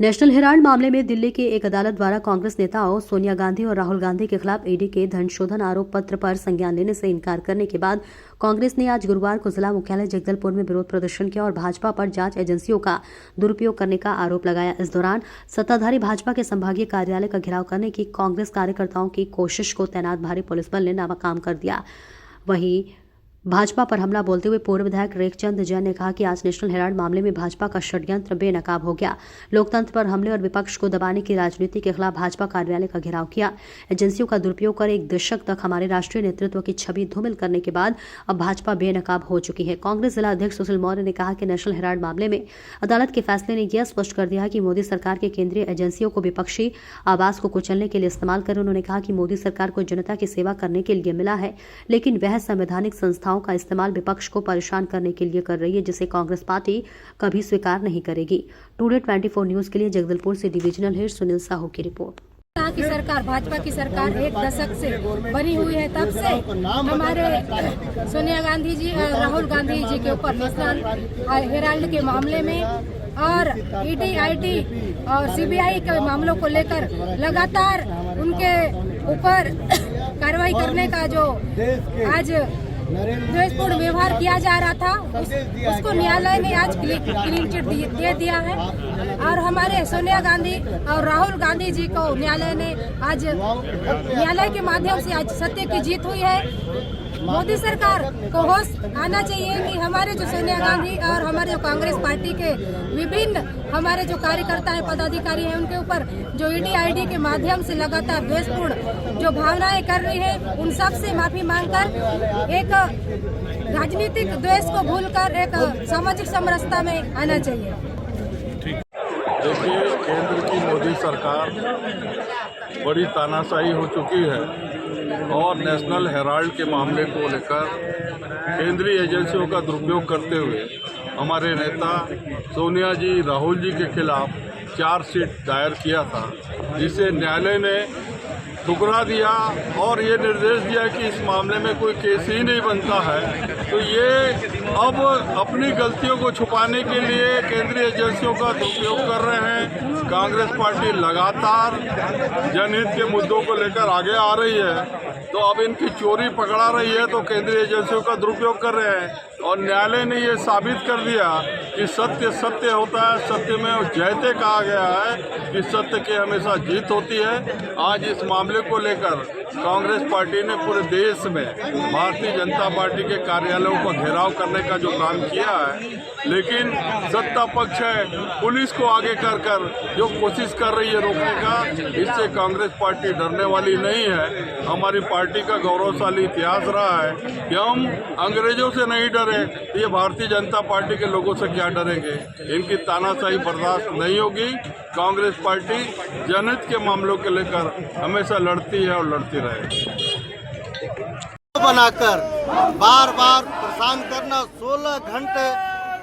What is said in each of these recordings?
National Herald मामले में दिल्ली की एक अदालत द्वारा कांग्रेस नेताओं सोनिया गांधी और राहुल गांधी के खिलाफ ईडी के धन शोधन आरोप पत्र पर संज्ञान लेने से इनकार करने के बाद कांग्रेस ने आज गुरुवार को जिला मुख्यालय जगदलपुर में विरोध प्रदर्शन किया और भाजपा पर जांच एजेंसियों का दुरुपयोग करने का आरोप लगाया। इस दौरान सत्ताधारी भाजपा के संभागीय कार्यालय का घेराव करने की कांग्रेस कार्यकर्ताओं की कोशिश को तैनात भारी पुलिस बल ने नाकाम कर दिया। वहीं भाजपा पर हमला बोलते हुए पूर्व विधायक रेखचंद जैन ने कहा कि आज नेशनल हेराल्ड मामले में भाजपा का षड्यंत्र बेनकाब हो गया। लोकतंत्र पर हमले और विपक्ष को दबाने की राजनीति के खिलाफ भाजपा कार्यालय का घेराव किया। एजेंसियों का दुरुपयोग कर एक दशक तक हमारे राष्ट्रीय नेतृत्व की छवि धूमिल करने के बाद अब भाजपा बेनकाब हो चुकी है। कांग्रेस जिला अध्यक्ष सुशील मौर्य ने कहा कि नेशनल हेराल्ड मामले में अदालत के फैसले ने यह स्पष्ट कर दिया कि मोदी सरकार के केंद्रीय एजेंसियों को विपक्षी आवाज को कुचलने के लिए इस्तेमाल करें। उन्होंने कहा कि मोदी सरकार को जनता की सेवा करने के लिए मिला है, लेकिन वह संवैधानिक संस्थाओं का इस्तेमाल विपक्ष को परेशान करने के लिए कर रही है, जिसे कांग्रेस पार्टी कभी स्वीकार नहीं करेगी। टुडे 24 न्यूज के लिए जगदलपुर से डिविजनल हेड सुनील साहू की रिपोर्ट। की सरकार, भाजपा की सरकार एक दशक से बनी हुई है, तब से हमारे सोनिया गांधी जी और राहुल गांधी जी के ऊपर नेशनल हेराल्ड के मामले में और ईडी, आईटी और सीबीआई के मामलों को लेकर लगातार उनके ऊपर कार्रवाई करने का जो आज द्वेषपूर्ण व्यवहार किया जा रहा था, उसको न्यायालय ने आज क्लीन चिट दे दिया है और हमारे सोनिया गांधी और राहुल गांधी जी को न्यायालय ने आज न्यायालय के माध्यम से आज सत्य की जीत हुई है। मोदी सरकार को होश आना चाहिए कि हमारे जो सोनिया गांधी और हमारे जो कांग्रेस पार्टी के विभिन्न हमारे जो कार्यकर्ता हैं, पदाधिकारी हैं, उनके ऊपर जो ईडी, आईडी के माध्यम से लगातार द्वेषपूर्ण जो भावनाएं कर रही है, उन सब से माफी मांगकर एक राजनीतिक द्वेष को भूलकर एक सामाजिक समरसता में आना चाहिए। देखिए, केंद्र की मोदी सरकार बड़ी तानाशाही हो चुकी है और नेशनल हेराल्ड के मामले को लेकर केंद्रीय एजेंसियों का दुरुपयोग करते हुए हमारे नेता सोनिया जी, राहुल जी के खिलाफ चार्जशीट दायर किया था, जिसे न्यायालय ने ठुकरा दिया और ये निर्देश दिया कि इस मामले में कोई केस ही नहीं बनता है। तो ये अब अपनी गलतियों को छुपाने के लिए केंद्रीय एजेंसियों का दुरुपयोग कर रहे हैं। कांग्रेस पार्टी लगातार जनहित के मुद्दों को लेकर आगे आ रही है, तो अब इनकी चोरी पकड़ा रही है तो केंद्रीय एजेंसियों का दुरुपयोग कर रहे हैं। और न्यायालय ने ये साबित कर दिया कि सत्य सत्य होता है, सत्य में जयते कहा गया है कि सत्य की हमेशा जीत होती है। आज इस मामले को लेकर कांग्रेस पार्टी ने पूरे देश में भारतीय जनता पार्टी के कार्यालयों को घेराव करने का जो काम किया है, लेकिन सत्ता पक्ष है, पुलिस को आगे कर जो कोशिश कर रही है रोकने का, इससे कांग्रेस पार्टी डरने वाली नहीं है। हमारी पार्टी का गौरवशाली इतिहास रहा है कि हम अंग्रेजों से नहीं डरे, ये भारतीय जनता पार्टी के लोगों से क्या डरेंगे। इनकी तानाशाही बर्दाश्त नहीं होगी। कांग्रेस पार्टी जनहित के मामलों के लेकर हमेशा लड़ती है और लड़ती रहेगी। बनाकर बार बार परेशान करना, 16 घंटे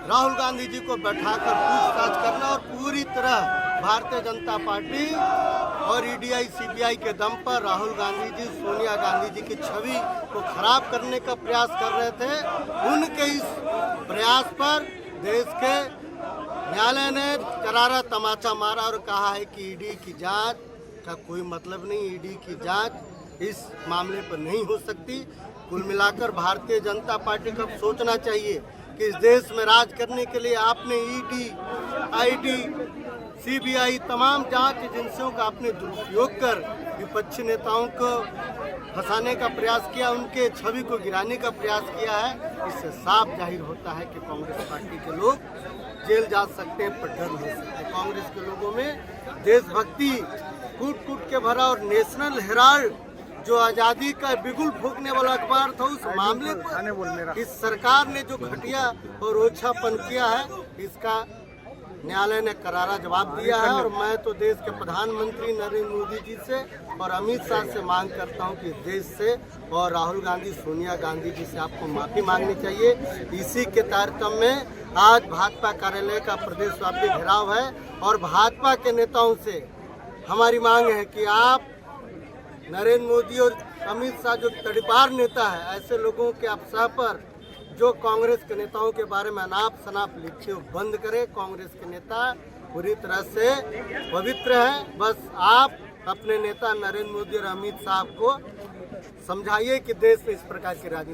राहुल गांधी जी को बैठाकर पूछताछ करना और पूरी तरह भारतीय जनता पार्टी और ईडीआई, सीबीआई के दम पर राहुल गांधी जी, सोनिया गांधी जी की छवि को खराब करने का प्रयास कर रहे थे। उनके इस प्रयास पर देश के न्यायालय ने करारा तमाचा मारा और कहा है कि ईडी की जांच का कोई मतलब नहीं, ईडी की जांच इस मामले पर नहीं हो सकती। कुल मिलाकर भारतीय जनता पार्टी को सोचना चाहिए कि इस देश में राज करने के लिए आपने ईडी, आईडी, सीबीआई तमाम जांच एजेंसियों का आपने दुरुपयोग कर विपक्षी नेताओं को फंसाने का प्रयास किया, उनके छवि को गिराने का प्रयास किया है। इससे साफ जाहिर होता है कि कांग्रेस पार्टी के लोग जेल जा सकते हैं पर डर नहीं सकते। कांग्रेस के लोगों में देशभक्ति कूट कूट के भरा और नेशनल हेराल्ड जो आज़ादी का बिगुल फूंकने वाला अखबार था, उस मामले पर इस सरकार ने जो घटिया और ओछापन किया है, इसका न्यायालय ने करारा जवाब दिया है। और मैं तो देश के प्रधानमंत्री नरेंद्र मोदी जी से और अमित शाह से मांग करता हूं कि देश से और राहुल गांधी, सोनिया गांधी जी से आपको माफी मांगनी चाहिए। इसी के तारतम्य में आज भाजपा कार्यालय का प्रदेशव्यापी घेराव है और भाजपा के नेताओं से हमारी मांग है कि आप नरेंद्र मोदी और अमित शाह जो तड़ीपार नेता है, ऐसे लोगों के आप सह पर जो कांग्रेस के नेताओं के बारे में अनाप शनाप लिखते हो बंद करे। कांग्रेस के नेता पूरी तरह से पवित्र है। बस आप अपने नेता नरेंद्र मोदी और अमित शाह को समझाइए कि देश में इस प्रकार की राजनीति